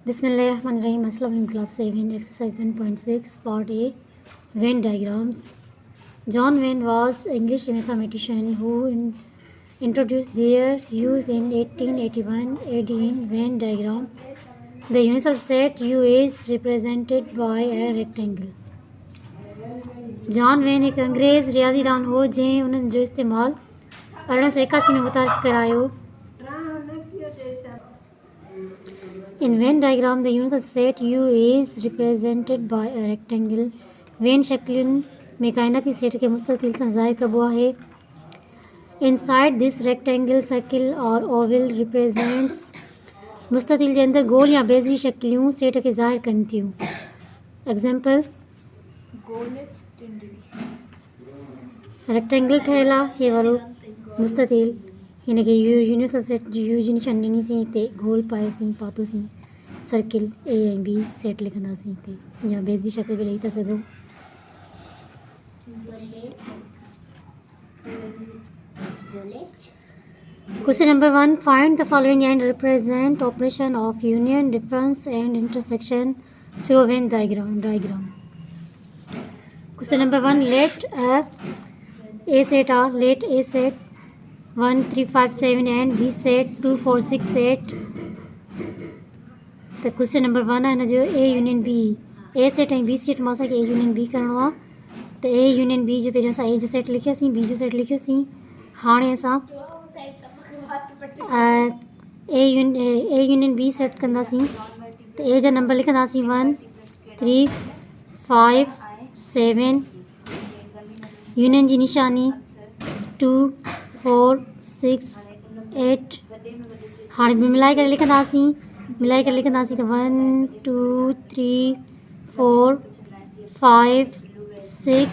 Bismillahirrahmanirrahim. Assalamu class 7, exercise 1.6, part A, Venn diagrams. John Venn was an English mathematician who introduced their use in 1881 AD in Venn diagram. The universal set U is represented by a rectangle. John when एक अंग्रेज़ रियाज़ीदान हो जंहिं उन्हनि जो इस्तेमालु 1881 में मुतारिफ़ करायो. In Venn diagram, the universal set U is represented by a rectangle. Venn शक्लुनि में काइनाती सेट खे मुस्ततिल सां ज़ाहिर कबो आहे. Inside this rectangle, circle or oval represents मुस्ततिल जे अंदरि गोल या बेज़री शक्लियूं सेट खे ज़ाहिर कनि थियूं. Example, रेक्टेंगल ठहियल आहे, हे वारो मुस्ततिल, हिन खे यूनिवर्सल सेट यू जी निशानी ॾिनीसीं, हिते गोल पायोसीं, पातोसीं, सर्किल ए ऐं बी सेट लिखंदासीं हिते, या बेज़री शक्ल बि ॾेई था सघूं. Question number 1. Find the following and represent operation of union, difference and intersection through a Venn diagram. Question number 1. Let A set are, let A set 1, 3, 5, 7 and B set 2, 4, 6, 8. The question number 1 है ना जो A union B, A set ऐं B set में असांखे A union B करणो आहे. त A union B जो पहिरियों असां A जो सेट लिखियोसीं, B जो सेट लिखियोसीं. हाणे असां A union B सेट कंदासीं. त A जा नंबर लिखंदासीं 1, 3, 5, 7. यूनियन जी निशानी 2, 4, 6, 8. हाणे बि मिलाए करे लिखंदासीं, त 1, 2, 3, 4, 5, 6,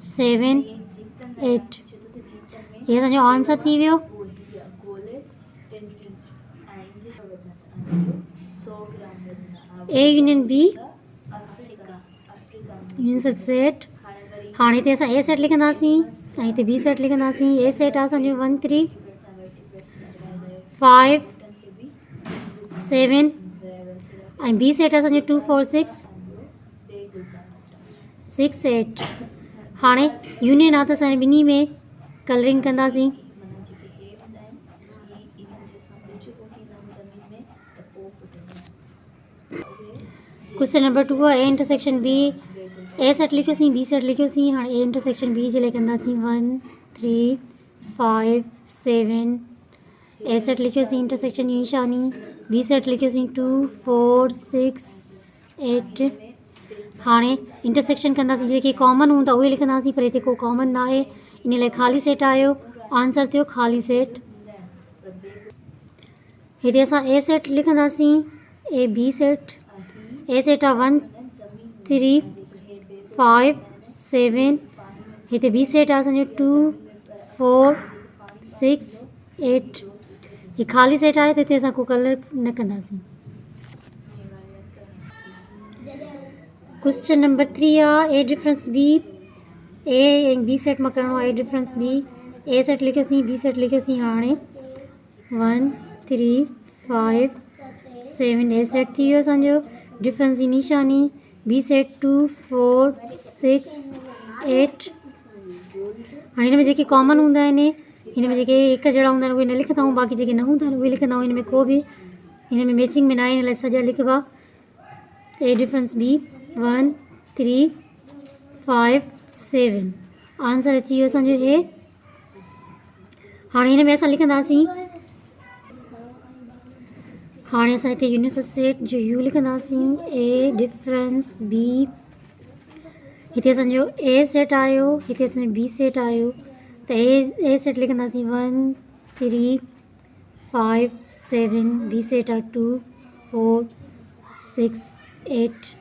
7, 8. ये असांजो आंसर थी वियो. A union B universal set. हाणे हिते असां A सेट लिखंदासीं ऐं हिते B सेट लिखंदासीं. A सेट आहे असांजो 1, 3, 5, 7 ऐं B सेट आहे असांजो 2, 4, 6, 8. हाणे यूनियन आहे त असां ॿिन्ही में कलरिंग कंदासीं. क्वेश्चन नंबर 2 आहे A intersection B. A set लिखियोसीं, B सेट लिखियोसीं. हाणे A इंटरसेक्शन B जे लाइ कंदासीं 1, 3, 5, 7. A सेट लिखियोसीं, इंटरसेक्शन जी निशानी. B सेट लिखियोसीं 2, 4, 6, 8. हाणे इंटरसेक्शन कंदासीं, जेके कॉमन हूंदा उहे लिखंदासीं, पर हिते को कॉमन न आहे, इन लाइ ख़ाली सेट आयो. आंसर थियो ख़ाली सेट. हिते असां A सेट लिखंदासीं, A B set. A set आहे 1, 3, 5, 7. हिते B सेट आहे असांजो 2, 4, 6, 8. ही ख़ाली सेट आहे त हिते असां को कलर न कंदासीं. क्वेश्चन नंबर 3 आहे A डिफरेंस B. A ऐं B सेट मां करिणो आहे A difference B. A set लिखियोसीं, B सेट लिखियोसीं. हाणे 1, 3, 5, 7. A सेट थी वियो असांजो. डिफरेंस जी निशानी. B set 2, 4, 6, 8. हाणे हिन में जेके कॉमन हूंदा आहिनि, हिन में जेके हिकु जहिड़ा हूंदा आहिनि उहे न लिखंदा आहियूं, बाक़ी जेके न हूंदा आहिनि उहे लिखंदा आहियूं. हिन में को बि हिन में मैचिंग में न आहे, हिन लाइ सॼा लिखिबा. A difference B 1, 3, 5, 7. आंसर अची वियो असांजो हे. हाणे हिन में असां लिखंदासीं, हाणे असां हिते यूनिवर्सल सेट जो U लिखंदासीं. A difference B. हिते असांजो A सेट आयो, हिते असांजो B सेट आयो. त A सेट लिखंदासीं 1, 3, 5, 7. B सेट आहे 2, 4, 6, 8.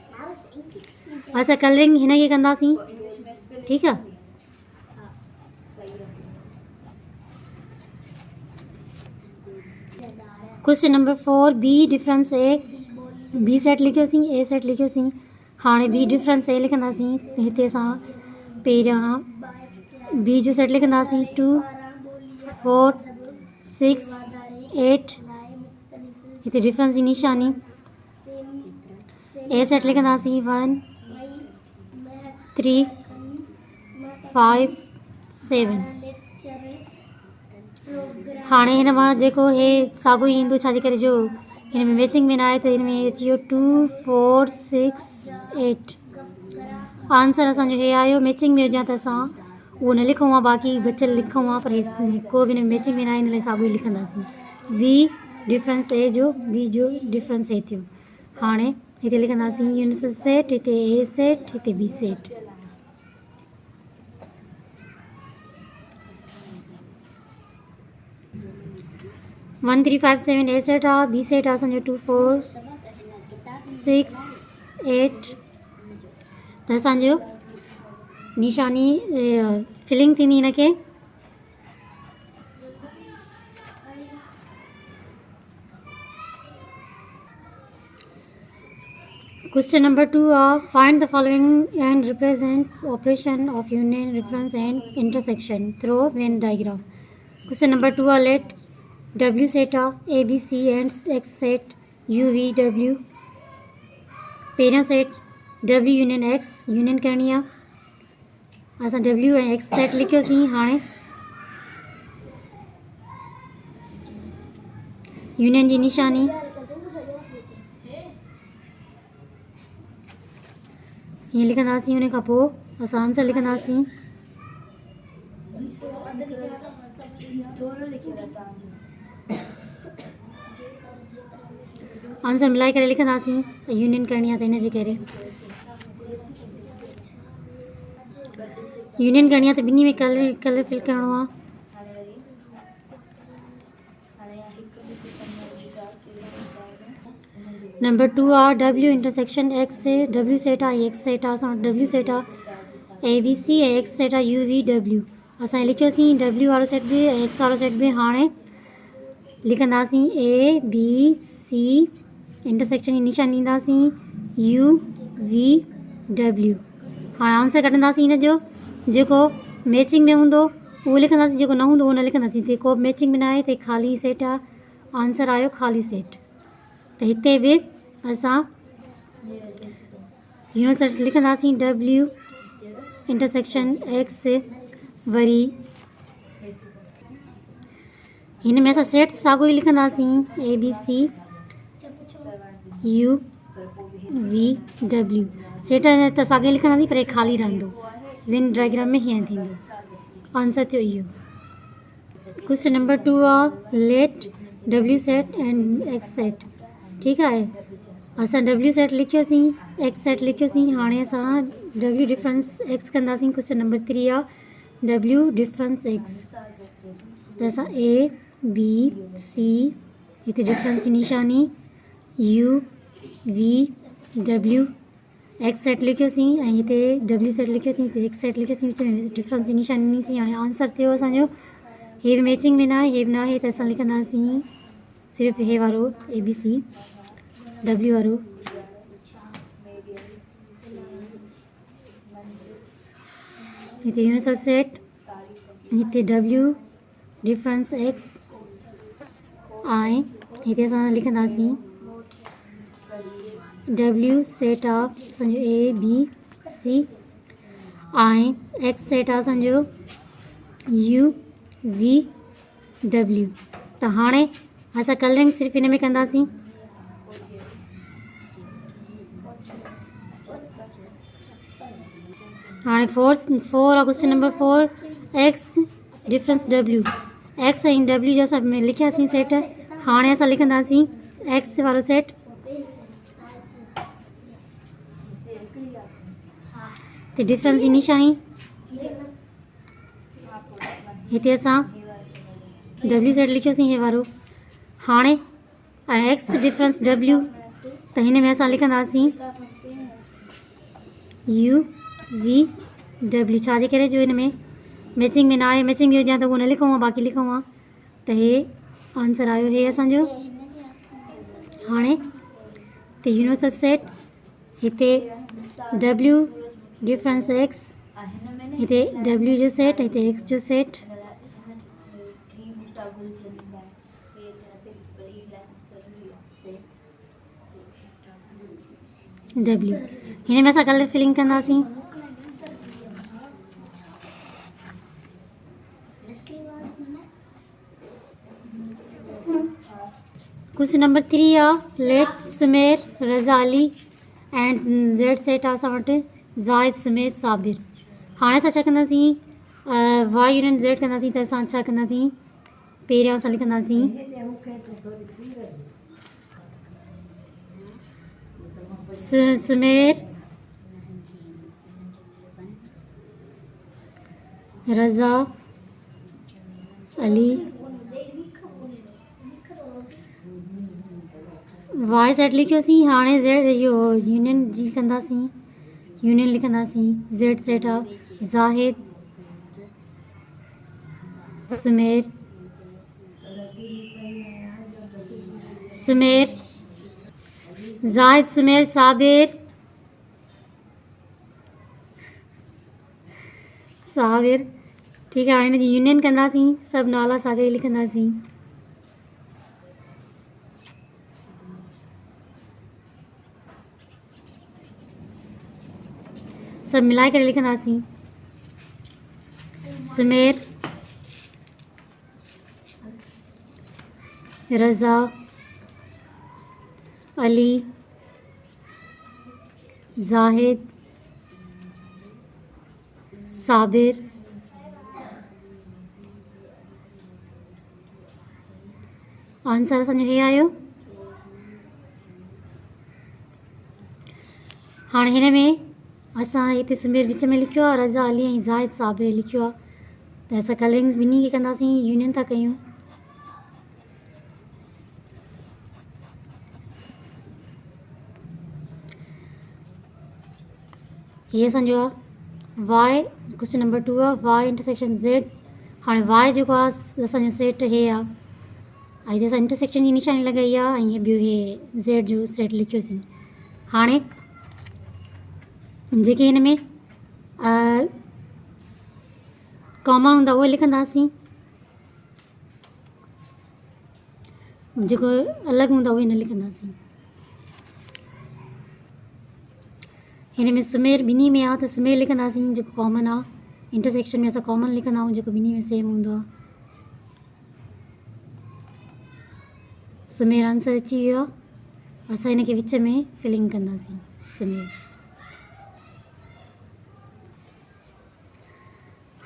असां कलरिंग हिन खे कंदासीं, ठीकु आहे. Question number 4 B difference A. B set लिखियोसीं, A सेट लिखियोसीं. हाणे B डिफरेंस A लिखंदासीं. हिते असां पहिरियां B जो सेट लिखंदासीं 2, 4, 6, 8. हिते डिफरेंस जी निशानी. ए सेट लिखंदासीं 1 3 5 7। हाणे हिन मां जेको हे साॻियो ई ईंदो, छाजे करे जो हिन में मैचिंग में न आहे, त हिन में अची वियो 2 4 6 8। आंसर असांजो हे आयो। मैचिंग में हुजां त असां उहो न लिखूं आहे, बाक़ी बचियल लिखूं आहे, पर को बि हिन में मैचिंग में न आहे, हिन लाइ साॻियो ई लिखंदासीं। बी डिफरेंस ए जो, बी जो डिफरेंस ए थियो। हाणे हिते लिखंदासीं यूनिसेट सेट, हिते ए सेट, हिते बी सेट। वन 3 5 7 ए सेट आहे, बी सेट आहे असांजो 2 4 6 8। त असांजो निशानी फिलिंग थींदी हिनखे। क्वेश्चन नंबर 2 आहे find the following and represent operation of union, reference and intersection through venn diagram. Question number 2 आहे लेट डब्ल्यू सेट आहे, A B C and X set U V W. पहिरियों set W union X union करणी आहे। असां W ऐं x set लिखियोसीं। हाणे union जी निशानी हीअं लिखंदासीं। उन खां पोइ असां आंसर लिखंदासीं। आंसर मिलाए करे लिखंदासीं। यूनियन करणी आहे त हिन जे करे यूनियन करणी आहे, त ॿिन्ही में कलर फिल करिणो आहे। नंबर 2 आहे डब्ल्यू इंटरसेक्शन एक्स से डब्ल्यू सेट आहे, एक्स सेट आहे। असां वटि डब्ल्यू सेट आहे ए बी सी ऐं एक्स सेट आहे यू वी डब्ल्यू। असां लिखियोसीं डब्ल्यू वारो सेट बि ऐं एक्स वारो सेट बि। हाणे लिखंदासीं ए बी सी, इंटरसेक्शन जी निशानी ॾींदासीं यू वी डब्ल्यू। हाणे आंसर कढंदासीं हिन जो। जेको मैचिंग में हूंदो उहो लिखंदासीं, जेको न हूंदो उहो न लिखंदासीं। हिते को मैचिंग में न आहे, त ख़ाली सेट आहे। आंसर आयो ख़ाली सेट। त हिते बि असां यूनिसेट लिखंदासीं डब्ल्यू इंटरसेक्शन एक्स। वरी हिन में असां सेट साॻियो ई लिखंदासीं A B C U V W. Set त साॻियो लिखंदासीं, पर ख़ाली रहंदो। वेन डायग्राम में हीअं थींदो। आंसर थियो इहो। क्वेश्चन नंबर 2 आहे let W set and X set. ठीकु आहे, असां डब्ल्यू सेट लिखियोसीं, एक्स सेट लिखियोसीं। हाणे असां डब्ल्यू डिफरेंस एक्स कंदासीं। क्वेश्चन नंबर 3 आहे डब्ल्यू डिफरेंस एक्स। त असां ए बी सी, हिते डिफरेंस जी निशानी U V W, X set लिखियोसीं ऐं हिते डब्ल्यू सेट लिखियोसीं, हिते एक्स सेट लिखियोसीं। विच में डिफरेंस जी निशानी ॾिनीसीं। हाणे आंसर थियो असांजो। हे बि मैचिंग में न आहे, हे बि न आहे, त असां लिखंदासीं सिर्फ़ु हे वारो ए बी सी, डब्ल्यू वारो। हिते यूनिवर्सल सेट, हिते डब्ल्यू डिफरेंस एक्स ऐं हिते असां लिखंदासीं डब्ल्यू सेट आहे असांजो ए बी सी ऐं एक्स सेट आहे असांजो यू वी डब्ल्यू। त हाणे असां कलरिंग सिर्फ़ु हिन में कंदासीं। हाणे 4 आहे question number 4 x difference W. X ऐं डब्ल्यू जो असां लिखियासीं सेट। हाणे असां लिखंदासीं एक्स वारो सेट। त डिफरेंस जी निशानी हिते असां डब्ल्यू सेट लिखियोसीं हे वारो। हाणे एक्स डिफरेंस डब्ल्यू, त हिन में असां लिखंदासीं यू वी डब्ल्यू। छाजे करे जो हिन में मैचिंग में न आहे, मैचिंग में हुजां त उहो न लिखूं आहे, बाक़ी लिखूं आहे। त हे आंसर आयो हे असांजो। हाणे त यूनिवर्सल सेट, हिते डब्ल्यू डिफरेंस एक्स, हिते डब्ल्यू जो सेट, हिते एक्स जो सेट। डब्ल्यू। हिन में असां कलर फिलिंग कंदासीं। क्वेश्चन नंबर 3 आहे लेट सुमेर रज़ा अली एंड ज़ेड सेट आहे असां वटि ज़ाहिद सुमेर साबिर। हाणे असां छा कंदासीं वाई यूनियन ज़ेड कंदासीं त असां छा कंदासीं पहिरियां असां लिखंदासीं सुमेर रज़ा अली वाई सेट लिखियोसीं। हाणे ज़ेड इहो यूनियन जी कंदासीं यूनियन लिखंदासीं ज़ेड सेट आहे ज़ाहिद सुमेर ज़ाहिद सुमेर साबिर ठीकु आहे। हाणे हिन जी यूनियन कंदासीं सभु नाला साॻा ई लिखंदासीं सभु मिलाए करे लिखंदासीं सुमेर रज़ा अली ज़ाहिद साबिर आंसर असांजो हे आयो। हाणे हिन में असां हिते सुमेर विच में लिखियो आहे रज़ा अली ऐं ज़ाहिद साबिर लिखियो आहे त असां कलरिंग्स ॿिन्ही खे कंदासीं यूनियन था कयूं। हीअ असांजो आहे वाई क्वेश्चन नंबर 2 आहे वाई इंटरसेक्शन ज़ेड। हाणे वाई जेको आहे असांजो सेट हे आहे ऐं हिते असां इंटरसेक्शन जी निशानी लॻाई आहे ऐं ॿियो हे ज़ेड जो सेट लिखियोसीं। हाणे जेके हिन में कॉमा हूंदा उहे लिखंदासीं जेको अलॻि हूंदा उहे न लिखंदासीं। हिन में सुमेर ॿिन्ही में आहे त सुमेर लिखंदासीं जेको कॉमन आहे इंटरसेक्शन में असां कॉमन लिखंदा आहियूं जेको ॿिन्ही में सेम हूंदो आहे। सुमेर आंसर अची वियो आहे। असां हिन खे विच में फिलिंग कंदासीं सुमेर।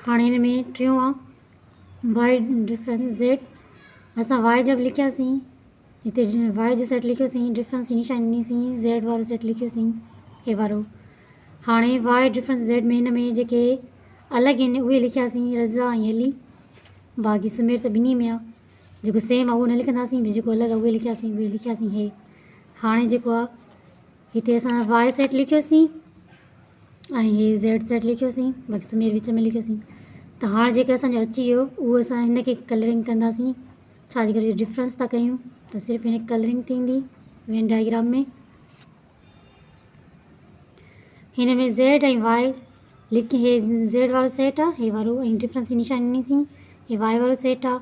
हाणे हिन में टियों आहे वाई डिफरेंस ज़ेड। असां वाई जब लिखियासीं हिते वाई जो सेट लिखियोसीं डिफरेंस जी निशानी ॾिनीसीं ज़ेड वारो सेट लिखियोसीं हे वारो। हाणे वाई डिफरेंस ज़ेड में हिन में जेके अलॻि आहिनि उहे लिखियासीं रज़ा ऐं अली। बाक़ी सुमेर त ॿिन्ही में आहे जेको सेम आहे उहो न लिखंदासीं जेको अलॻि आहे उहे लिखियासीं हे। हाणे जेको आहे हिते असां वाई सेट लिखियोसीं ऐं हे ज़ेड सेट लिखियोसीं बाक़ी सुमेर विच में लिखियोसीं। त हाणे जेके असांजो अची वियो उहो असां हिन खे कलरिंग कंदासीं छाजे करे डिफरेंस था कयूं त सिर्फ़ु हिन कलरिंग थींदी वेन डायग्राम में। हिन में ज़ेड ऐं वाई लिखी हे ज़ेड वारो सेट आहे हे वारो ऐं डिफरेंस जी निशानी ॾिनीसीं हे वाई वारो सेट आहे।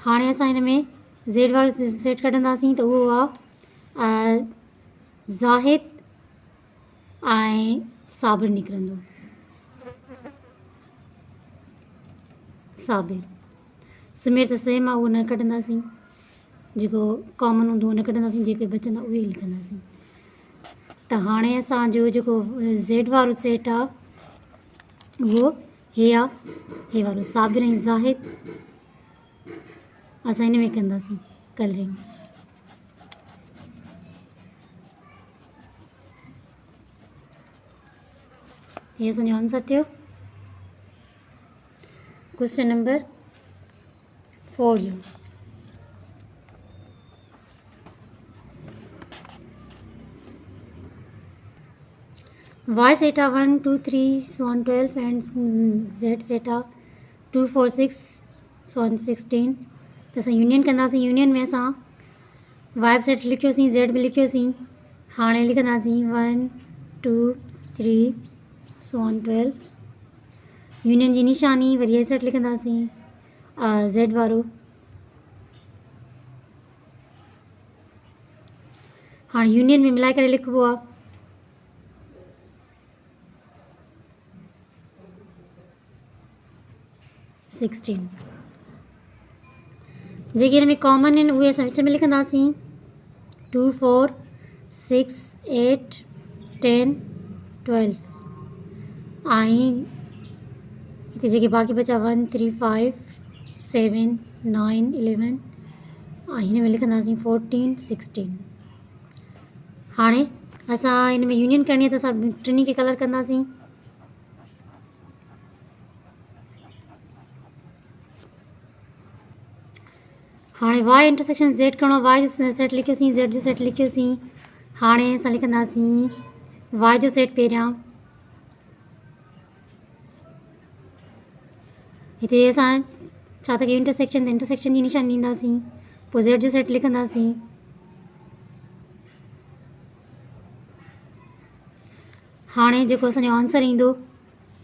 हाणे असां हिन में ज़ेड वारो सेट कढंदासीं त उहो आहे ज़ाहिद ऐं साबिर निकिरंदो साबिर। सुमेर त सेम आहे उहो न कढंदासीं जेको कॉमन हूंदो उहो न कढंदासीं जेके बचंदा उहे ई लिखंदासीं। त हाणे असांजो जेको ज़ेड वारो सेट आहे उहो हे आहे हे वारो साबिर ऐं ज़ाहिद असां हिन में कंदासीं कलरिंग। हे असांजो आंसर थियो क्वेश्चन नंबर 4 जो। वाई सेट आहे 1 2 3 12 एंड ज़ेड सेट आहे 2 4 6 16। त असां यूनियन कंदासीं यूनियन में असां वाई सेट लिखियोसीं ज़ेड बि लिखियोसीं। हाणे लिखंदासीं 1 2 3 12 यूनियन जी निशानी वरी हे सेट लिखंदासीं ज़ेड वारो। हाँ यूनियन में मिलाए करे लिखबो आहे 16 जेके हिन में कॉमन आहिनि उहे असां विच में लिखंदासीं 2 4 6 8 10 12 ऐं हिते जेके बाक़ी बचा 1 3 5 7 9 11 ऐं हिन में लिखंदासीं 14 16 हाणे असां हिन में यूनियन करणी आहे त असां टिनी खे कलर कंदासीं हाणे वाई इंटरसेक्शन ज़ेड करिणो आहे वाई जो सेट लिखियोसीं ज़ेड जो सेट लिखियोसीं हाणे असां लिखंदासीं वाई जो सेट पहिरियां हिते असां छा त कयूं इंटरसेक्शन त इंटरसेक्शन जी निशानी ॾींदासीं पोइ ज़ेड जो सेट लिखंदासीं हाणे जेको असांजो आंसर ईंदो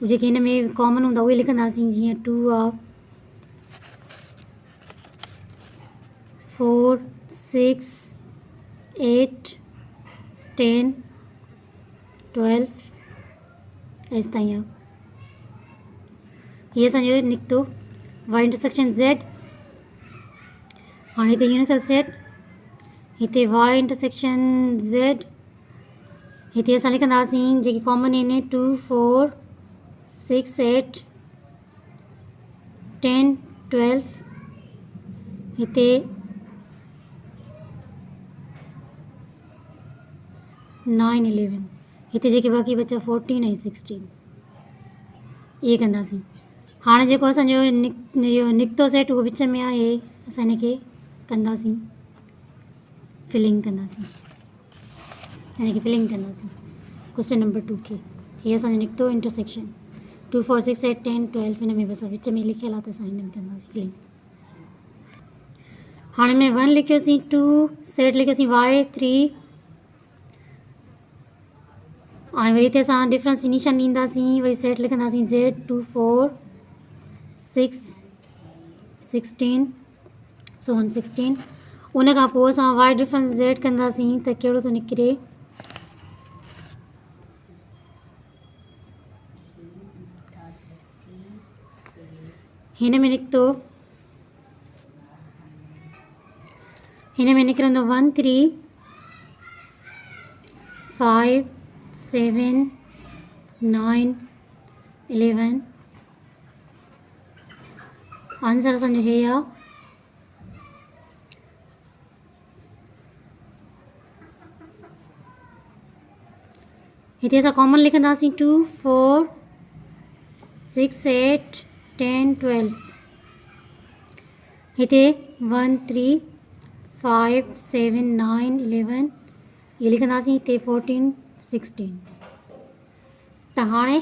जेके हिन में कॉमन हूंदा उहे लिखंदासीं जीअं 2 आहे 4 6 8 10 12 एस ताईं आहे हीअ असांजो निकितो वाई इंटरसेक्शन ज़ेड हाणे हिते यूनिवर्सल सेट हिते वाई इंटरसेक्शन ज़ेड हिते असां लिखंदासीं जेके कॉमन आहिनि 2 4 6 8 10 12 हिते 9 11 हिते जेके बाक़ी बचा 14 ऐं 16 इहे कंदासीं हाणे जेको असांजो इहो निकितो सेट उहो विच में आहे असां हिन खे कंदासीं फिलिंग कंदासीं हिन खे फिलिंग कंदासीं क्वेश्चन नंबर 2 खे हीअ असांजो निकितो इंटरसेक्शन 2 4 6 8 10 12 हिन में बसि विच में लिखियलु आहे त असां हिन में कंदासीं फिलिंग हाणे में 1 लिखियोसीं 2 सेट लिखियोसीं वाई 3 ऐं वरी हिते असां डिफरेंस जी निशान ॾींदासीं वरी सेट लिखंदासीं ज़ेड 2 4 6 16 16 उन खां पोइ असां वाई डिफरेंस ज़ेड कंदासीं त कहिड़ो थो निकिरे हिन में निकितो हिन में निकिरंदो 1 3 5 7 9 11 आंसर असांजो हे आहे हिते असां कॉमन लिखंदासीं 2 4 6 8 10 12 हिते 1 3 5 7 9 11 ये लिखंदासीं हिते 14 16 त हाणे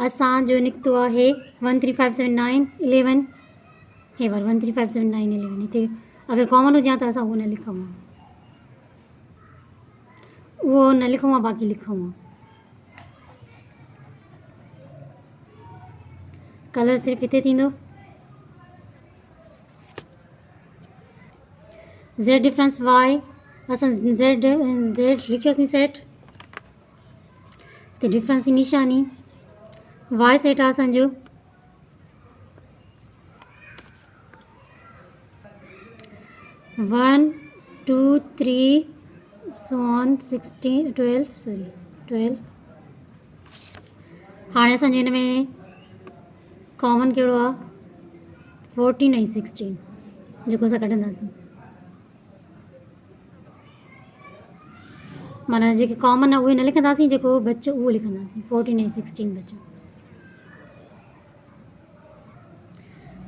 असांजो निकितो आहे 1 3 5 7 9 11 हे वारो 1 3 5 7 9 11 हिते अगरि कॉमन हुजे हा त असां उहो न लिखूं आहे उहो न लिखूं आहे बाक़ी लिखूं आहे कलर सिर्फ़ु हिते थींदो ज़ेड डिफरेंस वाई असां ज़ेड लिखियोसीं सेट हिते डिफरेंस जी निशानी वाई सेट आहे असांजो 1 2 3 so on 16 12 हाणे असांजो हिन में कॉमन कहिड़ो आहे 14 ऐं 16 जेको असां कढंदासीं माना जेके कॉमन आहे उहे न लिखंदासीं जेको बचो उहो लिखंदासीं 14 ऐं 16 बचो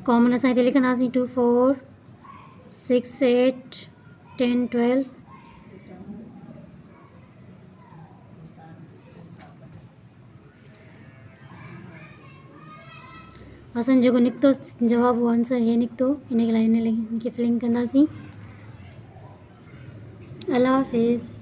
कॉमन असां हिते लिखंदासीं 2 4 6 8 10 12 असांजो जेको निकितो जवाबु उहो आंसर हे निकितो इन लाइ हिन खे फिलिंग कंदासीं अल्लाह हाफ़िज़।